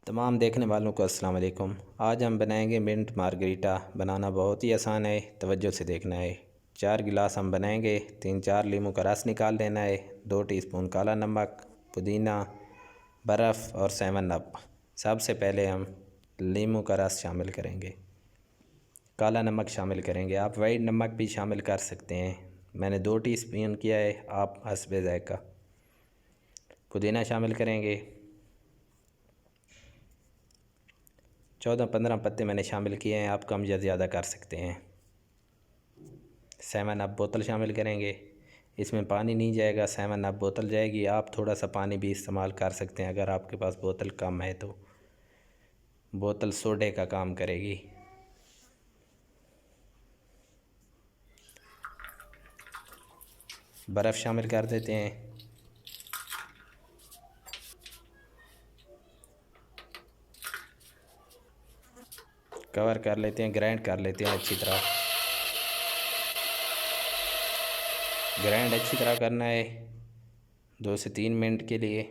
तमाम देखने वालों को अस्सलाम वालेकुम। आज हम बनाएंगे मिंट मार्गरीटा। बनाना बहुत ही आसान है, तवज्जो से देखना है। 4 गिलास हम बनाएंगे। 3-4 लीमू का रस निकाल देना है। 2 टीस्पून काला नमक, पुदीना, बर्फ़ और 7 अप। सबसे पहले हम लीमू का रस शामिल करेंगे, काला नमक शामिल करेंगे। आप वाइट नमक भी शामिल कर सकते हैं। मैंने 2 टीस्पून किया है, आप हस्बे ज़ायक़ा। पुदीना शामिल करेंगे। 14-15 पत्ते मैंने शामिल किए हैं, आप कम या ज़्यादा कर सकते हैं। 7 अप बोतल शामिल करेंगे। इसमें पानी नहीं जाएगा, 7 अप बोतल जाएगी। आप थोड़ा सा पानी भी इस्तेमाल कर सकते हैं अगर आपके पास बोतल कम है तो। बोतल सोडे का काम करेगी। बर्फ़ शामिल कर देते हैं। कवर कर लेते हैं, ग्राइंड कर लेते हैं अच्छी तरह। ग्राइंड अच्छी तरह करना है 2 से 3 मिनट के लिए।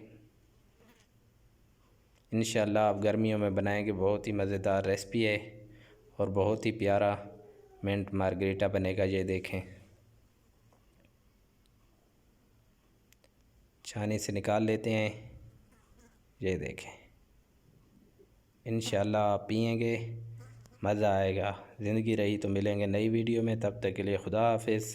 इंशाल्लाह आप गर्मियों में बनाएंगे, बहुत ही मज़ेदार रेसिपी है और बहुत ही प्यारा मिंट मार्गरीटा बनेगा। ये देखें, छानी से निकाल लेते हैं। ये देखें, इंशाल्लाह आप पिएंगे, मज़ा आएगा। ज़िंदगी रही तो मिलेंगे नई वीडियो में, तब तक के लिए खुदा हाफिज़।